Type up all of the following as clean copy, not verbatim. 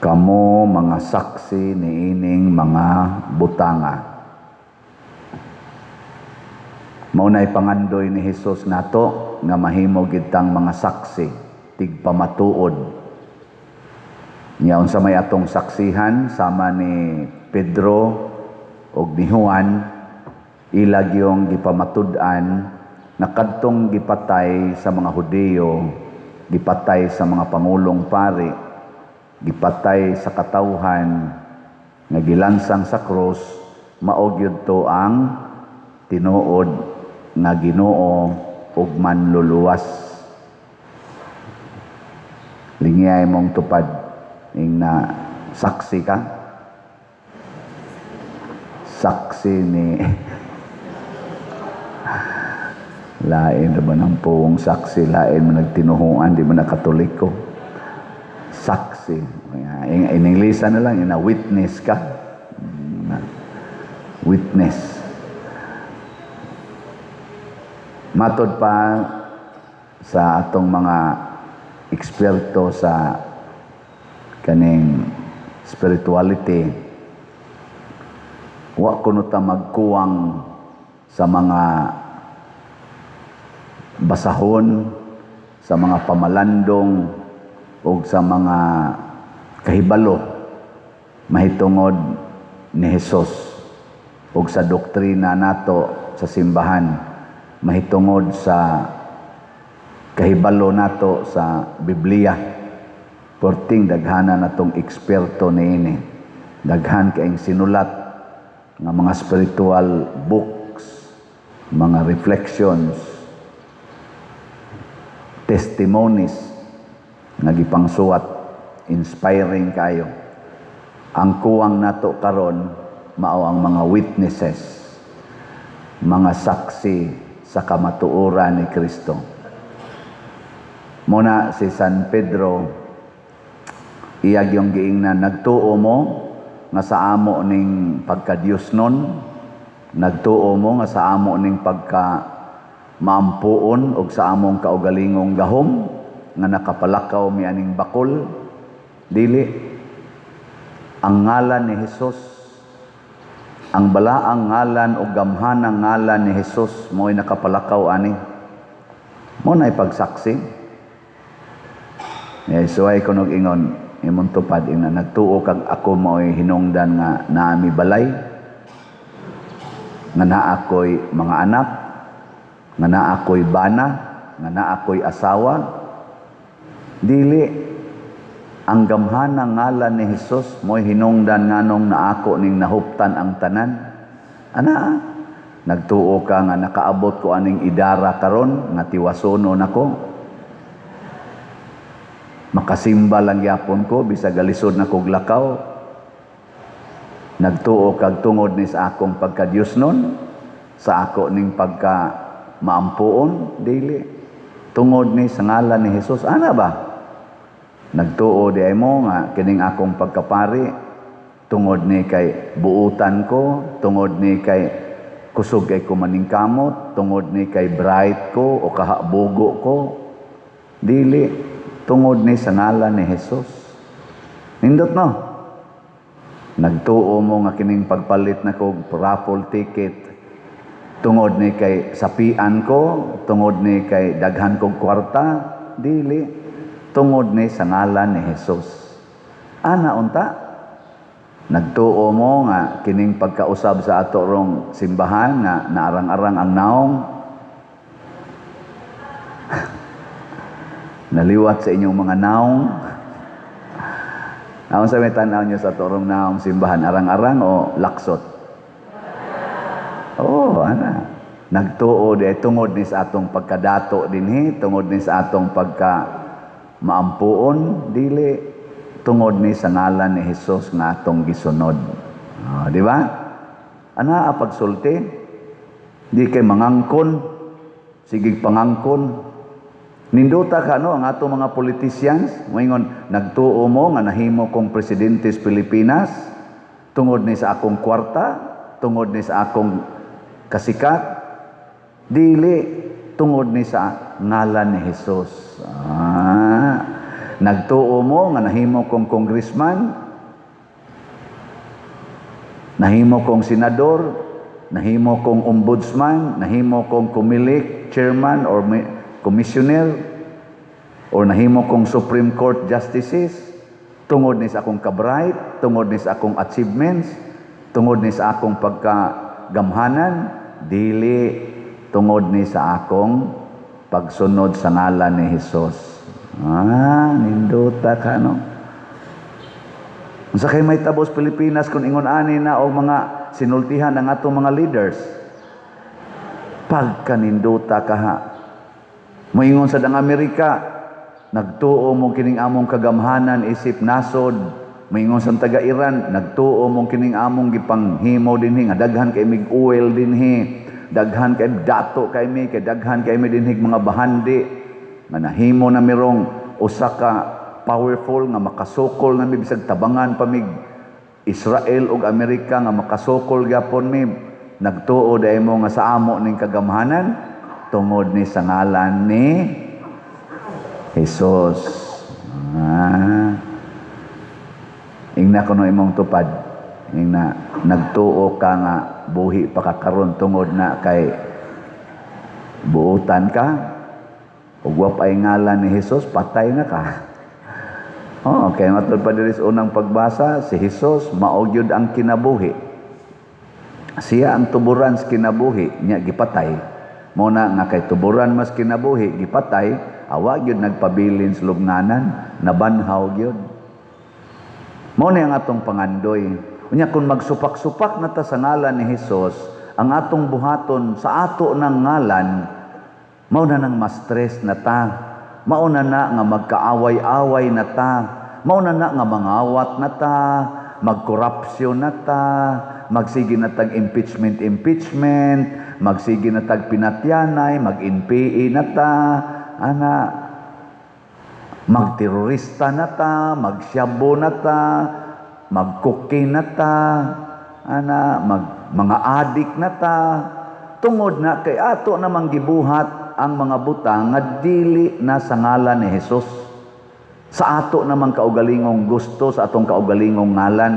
Kamo mga saksi niining mga butanga. Mao nay pangandoy ni Hesus nato nga mahimo gitang mga saksi tigpamatuod. Nya unsa may atong saksihan sama ni Pedro ug ni Juan, ilag yung gipamatud-an na kadtong gipatay sa mga Hudiyo, gipatay sa mga pangulong pari, gipatay sa katawhan nga gilansang sa krus, mao gyud to ang tinuod nga Ginoo ug manluluwas. Lingiyay mong tupad ing na saksi ka, saksi ni lain ba ng puong saksi, lain mo nagtinuhuan, di mo na Katoliko. Saksi. In English na lang, ina witness ka. Witness. Matod pa sa atong mga eksperto sa kaning spirituality, wa kuno ta magkuwang sa mga basahon, sa mga pamalandong o sa mga kahibalo mahitungod ni Hesus o sa doktrina nato sa simbahan, mahitungod sa kahibalo nato sa Biblia. Porting daghana natong eksperto niini, daghan kaayong sinulat nga mga spiritual books, mga reflections, testimonies nga gipangsuwat, inspiring kayo. Ang kuwang nato karon mao ang mga witnesses, mga saksi sa kamatuoran ni Kristo. Muna si San Pedro, iyag yung giingnan, nagtuo mo nga sa amo ning pagka-Diosnon, nagtuo mo nga sa amo ning pagka maampuon og sa among kaugalingong gahom nga nakapalakaw mi aning bakol. Dili. Ang ngalan ni Hesus, ang balaang ngalan o gamhanang ngalan ni Hesus mo'y nakapalakaw ani. Mo na'y pagsaksi. So ay kunog ingon imong tupad ina nagtuo kag ako mo'y hinungdan nga naami balay, nga naa ako'y mga anak, nga naa ako'y bana, nga naa ako'y asawa. Dili. Ang gamhanang ngalan ni Hesus mo'y hinungdan nganong naako ning nahuptan ang tanan. Ana, nagtuo ka nga nakaabot ko aning idara karon nga tiwasono nako. Makasimba lang yapon ko bisag galisod na kog lakaw. Nagtuo kag tungod ni sa akong pagka-Diosnon, sa ako ning pagka maampuon, dili. Tungod ni sa ngalan ni Hesus, ana ba? Nagtuo di ay mo nga kining akong pagkapari, tungod ni kay buutan ko, tungod ni kay kusog kay kumaningkamot, tungod ni kay bright ko o kahabugo ko. Dili, tungod ni sa ngalan ni Hesus. Nindot no? Nagtuo mo nga kining pagpalit na kog raffle ticket, tungod ni kay sapian ko, tungod ni kay daghan kog kwarta. Dili, tungod ni sa ngalan ni Hesus. Ana unta, nagtuo mo nga kining pagkausab sa ato rong simbahan nga naarang-arang ang naong naliwat sa inyong mga naong. Ang sa may tanaw nyo sa ato rong naong simbahan, arang-arang o laksot? Oh, ana. Nagtuo di tungod ni sa atong pagkadato dinhi, tungod ni sa atong pagka maampuon, dili, tungod ni sa ngalan ni Hesus nga atong gisunod. Di ba? Ana pagsulti, di kay mangangkon, sigig pangangkon. Ninduta ka no ang atong mga politicians, moingon nagtuo mo nga nahimo kong presidente sa Pilipinas, tungod ni sa akong kwarta, tungod ni sa akong kasikat. Dili, tungod ni sa ngalan ni Hesus. Nagtuo mo nga nahimo kong congressman, nahimo kong senador, nahimo kong ombudsman, nahimo kong kumilik, chairman or commissioner, or nahimo kong Supreme Court justices, tungod ni sa akong kabright, tungod ni sa akong achievements, tungod ni sa akong pagkagamhanan, dili tungod ni sa akong pagsunod sa ngalan ni Hesus. Ninduta ka, no? Sa kay may tabos Pilipinas kung ingon ani na o mga sinultihan ng atong mga leaders. Pagkaninduta ka ha. Moingon sa dang Amerika, nagtuo mo kining among kagamhanan isip nasod. Moingon sa taga Iran, nagtuo mo kining among gipanghimo dinhi nga daghan kay mig oil dinhi, daghan kay dato kay mi, kay daghan kay mi dinhi mga bahandi. Nga nahimo na mirong usa ka powerful nga makasukol na mi bisag tabangan pa mig Israel ug Amerika nga makasukol gyapon mi, nagtuo day mo nga sa amo ning kagamhanan tungod ni sa ngalan ni Hesus. Ingna kuno imong tupad, ingna nagtuo ka nga buhi pa ka karon tungod na kay buutan ka. Ug wa pay ngalan ni Hesus, patay na ka. Okay, matod pa diri sa unang pagbasa, si Hesus mao gyud ang kinabuhi. Siya ang tuburan sa kinabuhi, nya gipatay. Muna nga kay tuburan mas kinabuhi, gipatay, awa gyud nagpabilin sa lubnganan, nabanhaw gyud. Mao ni ang atong pangandoy. Unya kung magsupak-supak na ta sa ngalan ni Hesus, ang atong buhaton sa ato ng ngalan, mao na nang ma-stress na ta. Mao na nga magkaaway-away na ta. Mao na nga mangawat na ta, magkorupsyon na ta, magsige na tag impeachment, magsige na tag pinatyanay, mag-NPA na ta, magterorista na ta, magsyabo na ta, magkuki na ta, mga adik na ta, tungod na kay ato namang gibuhat ang mga butang nga dili na sa ngalan ni Hesus. Sa ato namang kaugalingong gusto, sa atong kaugalingong ngalan.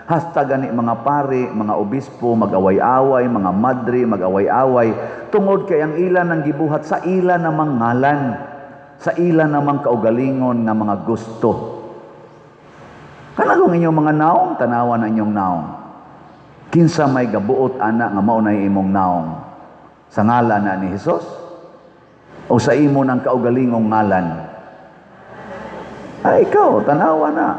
Hasta gani mga pari, mga obispo, mag-away-away, mga madre, mag-away-away, tungod kay ang ila nang gibuhat sa ila namang ngalan, sa ila namang kaugalingon nga mga gusto. Kanagong inyong mga naong, tanawan ang inyong naong. Kinsa may gabuot ana nga mao nay imong naong sa ngalan na ni Hesus? O sa imo ng kaugalingong ngalan? Ay, ikaw, tanawa na.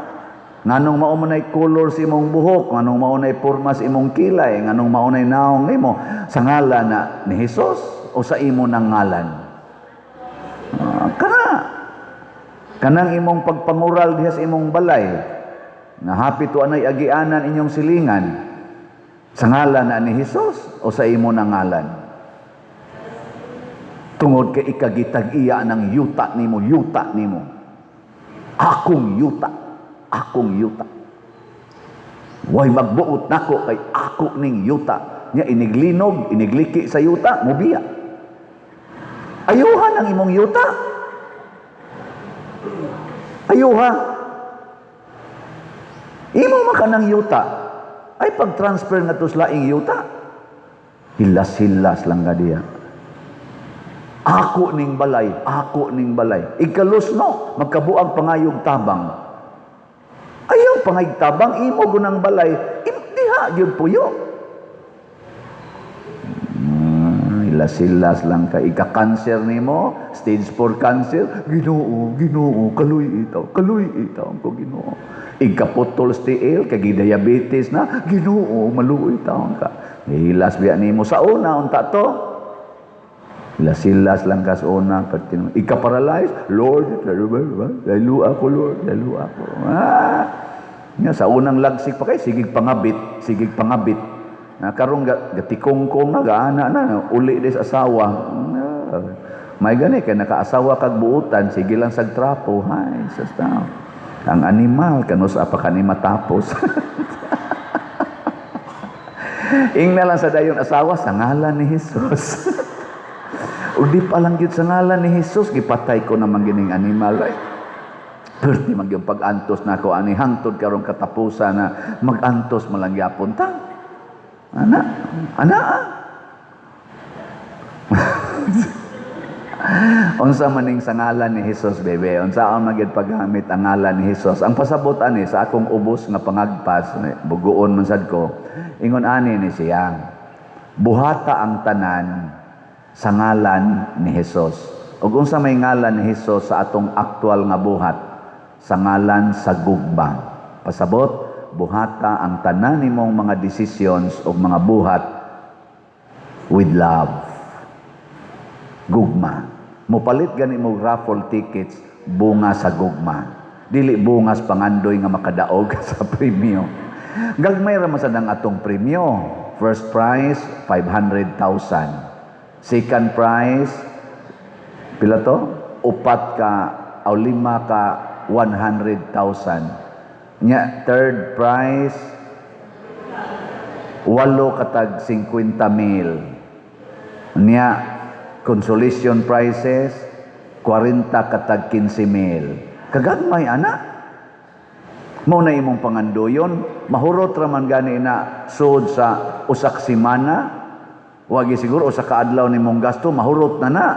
Nganong maunay color sa imong buhok, nganong maunay porma sa imong kilay, nganong maunay naong nimo sa ngalan na ni Hesus o sa imo ng ngalan? Kanang imong pagpangural diha sa imong balay, na hapit to anay agianan inyong silingan, sa ngalan na ni Hesus o sa imo ng ngalan? Tungod kay ikagitag-iya ng yuta nimo. Akong yuta. Way magbuot nako kay ako ning yuta. Nya iniglinog, inigliki sa yuta, mubiya. Ayuhan ang imong yuta. Ayuha. Imo makanang yuta. Ay pag-transfer na to sa laing yuta. Hilas-hilas lang ka diya. Ako ning balay. Ikalos no, magkabuang pangayog tabang. Ayaw pangayog tabang, imo gunang balay, diha, yun puyo. Hilas-hilas lang ka. Ika-cancer nimo, stage 4 cancer, Ginoo, kaluy itaw ko Ginoo. Ika-putol stiil, kagi-diabetes na, Ginoo, maluoy itaw ka. Hilas biya nimo sa una, unta to, Silas lang kas una, ika-paralyze, Lord, lalo ako, Lord, lalo ako. Sa unang lagsik pa kay, sigig pangabit. Karong gatikongkong na, gaana na, uli des asawa. May gani, kaya nakaasawa kag buutan, sige lang sagtrapo. Hay, sasta. Ang animal, kanus apa kani matapos. Ingna lang sa dayon asawa, sa ngalan ni Jesus. O di pa lang yun sa ngalan ni Jesus, gipatay ko naman gining animal. Perti man yung pag-antos na ako, ani hangtod karong katapusan na mag-antos man lang yapon ta. Ana, ana. Unsa maning sa ngalan ni Hesus, bebe? Unsaon magid paggamit ang ngalan ni Hesus? Ang pasabot ani sa akong ubos nga pangagpas, buguon man sad ko. Ingon ani ni siya, buhata ang tanan sa ngalan ni Hesus. Ug unsa may ngalan ni Hesus sa atong aktual nga buhat? Sa ngalan sa gugma. Pasabot, buhata ang tanan nimong mga decisions o mga buhat with love. Gugma. Mupalit gani mo raffle tickets, bunga sa gugma. Dili bungas pangandoy nga makadaog sa premyo. Gagmay ra masad ang atong premyo. First prize, 500,000. Second prize, pila to? Upat ka o 5 ka 100,000. Nya third prize 8 katag 50,000. Nya consolation prizes 40 katag 15,000. Kagagmay ana. Mao na imong pangandoyon, mahurot ra man gani na sud sa usak semana. Wagi siguro usa ka adlaw nimong gasto, mahurot na.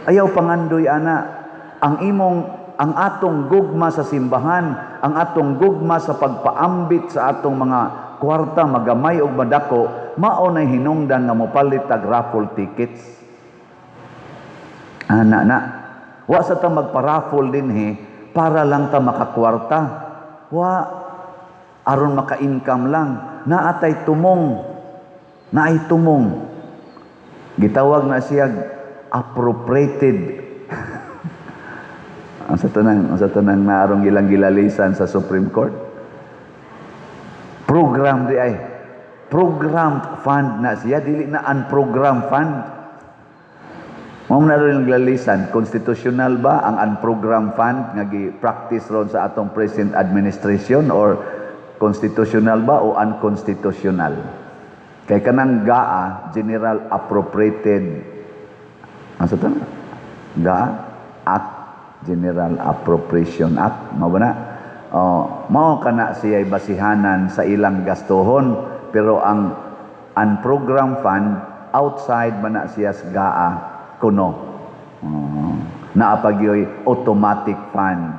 Ayaw pangandoy ana. Ang atong gugma sa simbahan, ang atong gugma sa pagpaambit sa atong mga kwarta, magamay o madako, mao nay hinungdan nga mopalit tag raffle tickets. Ana na. Wa sa ta magpa-raffle dinhi para lang ta makakwarta. Wa aron maka-income lang. Naatay tumong. Naay tumong. Gitawag na siya appropriated. Ang sa tanang naarong ilang gilalisan sa Supreme Court. Program di ay. Program fund na siya. Dili na unprogram fund. Mao na rin gilalisan. Constitutional ba ang unprogram fund nga gi-practice ron sa atong present administration or constitutional ba o unconstitutional? Kay kanang GAA, General Appropriated, ang sa tanang? GAA? Act. General Appropriation Act, mao ba na? Mao kana siya basihanan sa ilang gastuhon, pero ang unprogram fund outside man na siya sa GAA kuno. Naapagyoy automatic fund.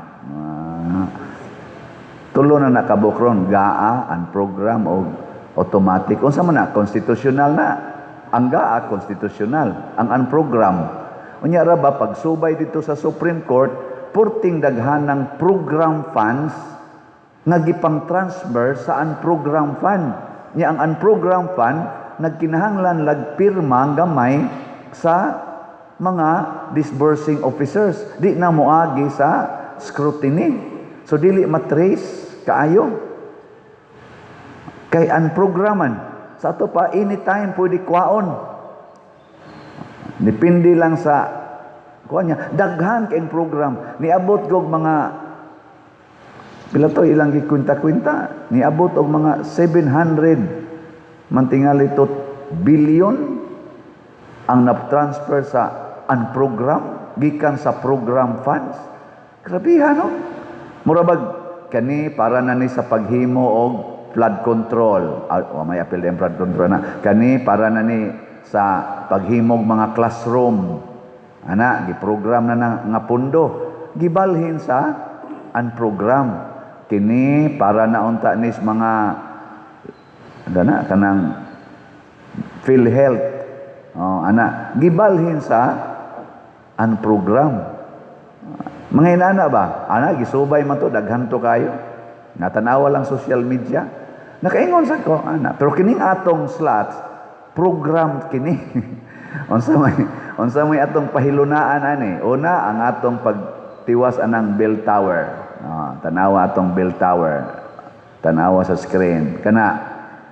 Tulo na nakabukron GAA, unprogram o automatic. Unsa man na constitutional na? Ang GAA constitutional, ang unprogram. Unya ra ba pagsubay dito sa Supreme Court, purting daghanang program funds nga gipang-transfer sa unprogram fund. Nya ang unprogram fund nagkinahanglan lagpirma gamay sa mga disbursing officers. Di na moagi sa scrutiny. So dili matrace kaayo. Kay unprograman. Sa ato pa anytime pwede kwaon. Depende lang sa kuha niya. Daghan kayong program. Niabot kog mga pila to ilang gikwinta-kwinta. Niabot og mga 700 mantingali to billion ang na-transfer sa unprogram gikan sa program funds. Grabe no? Murabag kani para na ni sa paghimo og flood control. May apel din flood control na. Kani para na ni sa paghimog mga classroom. Ana, giprogram na nga pundo. Gibalhin sa unprogram. Kini para na unta nis mga kanang PhilHealth. Ana, gibalhin sa unprogram. Mga inana ba? Ana, gisubay man to, daghan to kayo. Natanawa lang social media. Nakaingon sa ko, ana. Pero kining atong slots, program kini. unsa may atong pahilunaan ani. Una ang atong pagtiwas anang bell tower. Tanawa atong bell tower. Tanawa sa screen. Kana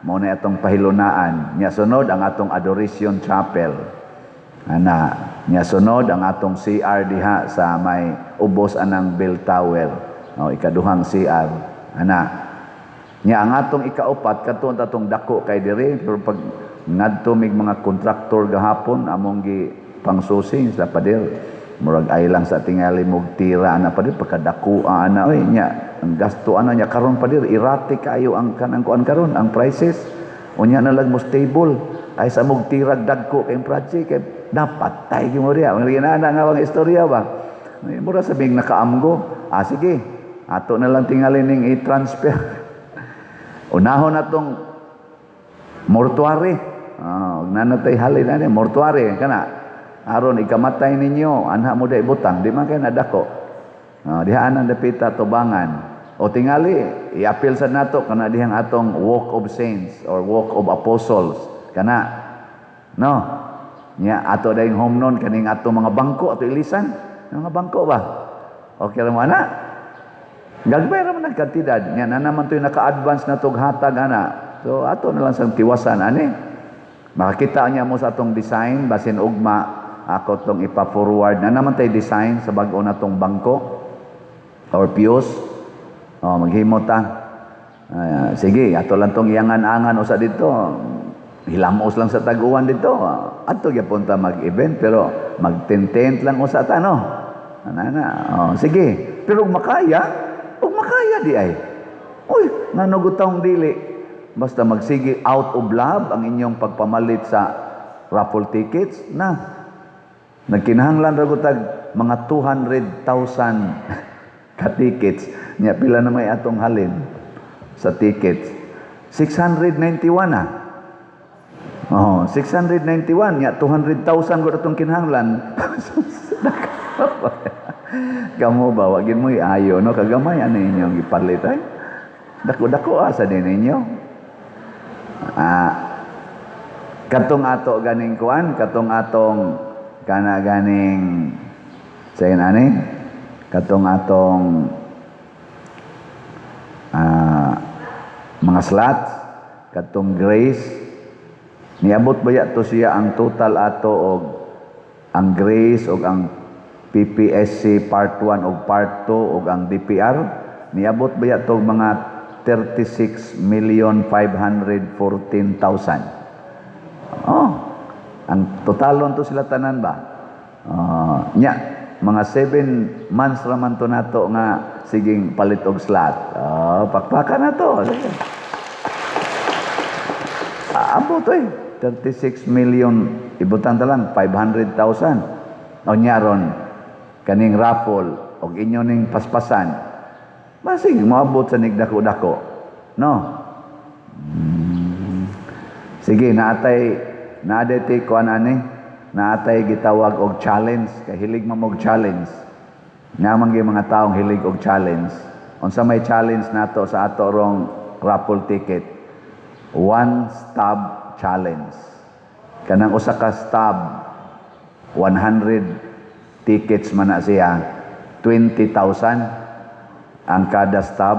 mao na atong pahilunaan. Nya sunod ang atong adoration chapel. Ana, nya sunod ang atong CR diha sa may ubos anang bell tower. Ikaduhang CR. Ana. Nya ang atong ikaupat kadto atong dako kay diri pero pag ngadto mig mga kontraktor gahapon among gi pangsusing sa pader murag ay lang sa tingali mog tira na pa dir pagkadakua na oy nya ang gasto ana nya karon pa dir erratic kayo ang kanang kuan karon ang prices unya na lang mo stable ay sa mog tirag dagko kay project kay napatay gyud mo riya ang ginana nga ang istorya ba mura sabing nakaamgo sige ato na lang tingali ning i-transfer unahon atong mortuary nanatay halin na ni mortuary kana aron ikamatay ninyo anha mo day butang di man kay nadako dihaan ang dapita tubangan o tingali i-appeal sa nato kana dihang atong walk of saints or walk of apostles kana no nya ato dayong home nun kaning atong mga bangko ato ilisan mga bangko ba okay ra mo ana gagbay ra man nagkantidad nya na naman toy naka-advance na tog hatag ana so ato na lang sang tiwasan ani makakita niya mo sa atong design basin ugma ako tong ipa-forward na naman tayo design sa bag-o na tong bangko or piyos maghimo ta sige ato lang tong iyangan-angan usa dito hilamos lang sa tag-uwan dito ato gyapon ta mag-event pero mag-tent lang usa ta no sige pero ug makaya di ay uy nanugutong dili basta magsige out of love ang inyong pagpamalit sa raffle tickets na nagkinahanglan ra tag mga 200,000 ka tickets nya pila na may atong halin sa tickets 691 691 nya 200,000 gud atong kinahanglan kamo ba wagin mo iayo no kagamay ano inyong gipalit ay dako-dako sa din ninyo katong ato ganing kuan katong atong kana ganing sayon ani katong atong mga slots katong grace niabot ba to siya ang total ato og ang grace og ang PPSC part 1 og part 2 og ang DPR niabot ba to mga 36,514,000 ang totalon to sila tanan ba nya mga 7 months raman to nato nga siging palit og slot pakpakan na to abot 36 million ibutan ta lang 500,000 o nya ron kaning raffle og inyo ning paspasan masig moabot sa nigdako-dako no sige naadete kuan ani naatay gitawag og challenge kay hilig man og challenge naman gyud mga taong hilig og challenge unsa may challenge nato sa ato rong raffle ticket one stub challenge kanang usa ka stub 100 tickets man na siya 20,000 ang kada stub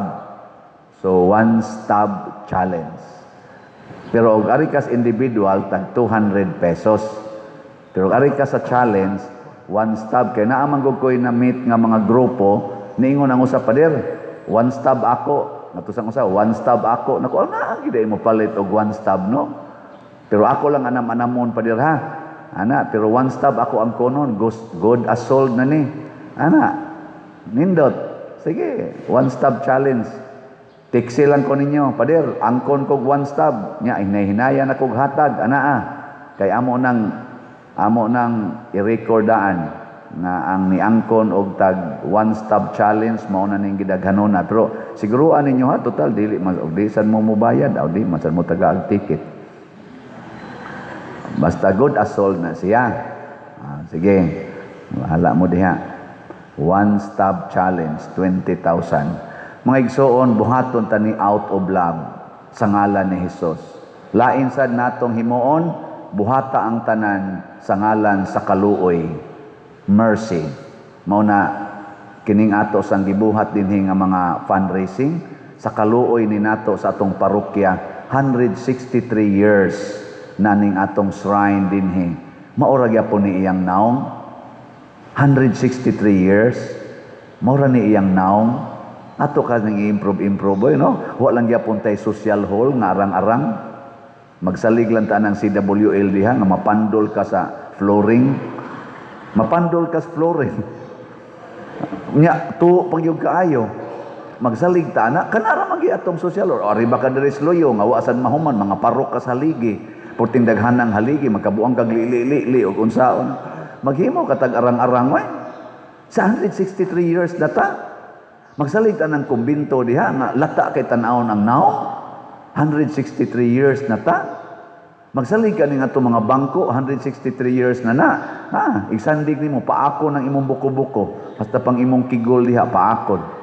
so one stub challenge pero og ari kas individual tag 200 pesos. Pero ari ka sa challenge, one stub kay naa man gud koy na meet nga mga grupo, niingon ang usa pa der, one stub ako, natusang usa, one stub ako. Nako na gid mo palit og one stub no. Pero ako lang anam-anamon pa der ha. Ana, pero one stub ako ang konon, good as sold na ni. Ana, nindot. Sige, one stub challenge. Tiksi lang ko ninyo, pader, angkon kog one stub. Nya, hinay-hinayan akong hatag, kay amo nang i-recordaan nga ang niangkon og tag one stub challenge mao na ning gidaghanona. Pero siguruan ninyo ha, total dili mas og di sad mo mobayad, o di masan mo taga ang ticket. Basta good as sold na siya. Sige, wala mo diha. One stub challenge, 20,000. Mga igsoon, buhaton tani out of love sa ngalan ni Hesus. Lain sad natong himuon, buhata ang tanan sa ngalan sa kaluoy. Mercy. Mao na kining ato sang gibuhat dinhi nga mga fundraising sa kaluoy ni nato sa atong parokya 163 years na ning atong shrine dinhi. Maura gyapon ni iyang naong 163 years. Maura ni iyang naong ato ka nang i-improve no? Wa lang gyapon tay social hall nga arang-arang. Magsalig lang ta ng CWL diha nga mapandol ka sa flooring. Mapandol kas flooring. Nya tuo pag yung kaayo. Magsalig ta na kanara magi atong social or ari ba ka diri sloyo nga wasan mahuman mga parok ka sa haligi porting daghanang haligi magkabuang kag lili og unsaon maghimo katag arang-arang way sa 163 years na ta magsalig ta ng kumbinto diha nga lata kay tan-awon ang naong 163 years na ta magsalig ka ning ato mga bangko 163 years na igsandig nimo paako ng imong buko-buko basta pang imong kigol diha paakod.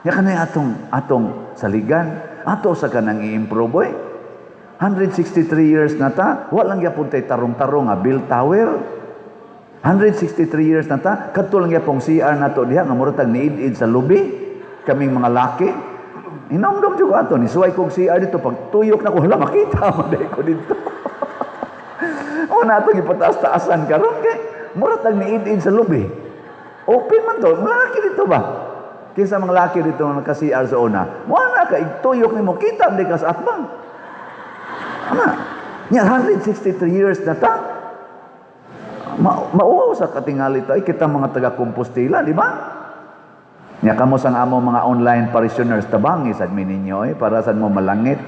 Ya kanay atong saligan, ato sa kanang i-improve. 163 years na ta, walang yapon tay tarong-tarong nga build tower. 163 years na ta, kadto lang yapong CR nato diha nga murag niid-id sa lubi. Kaming mga laki. Inomdom jud ato ni suway kog CR dito pag tuyok na ko hala makita man ko dito. O nato gipataas-taasan karon kay murag niid-id sa lubi. Open man to, malaki dito ba? Kinsa mga laki dito nga naka-CR sa una, wala ka igtuyok nimo kita di ka sa atbang. Ana, nya 163 years na ta. Mauwaw sa katingali ta kita mga taga-Compostela, di ba? Nya kamo sang amo mga online parishioners tabangi sad mi ninyo para sad mo malangit.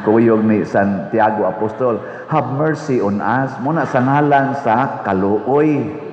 Kuyog ni Santiago Apostol, have mercy on us muna sa ngalan sa kaluoy.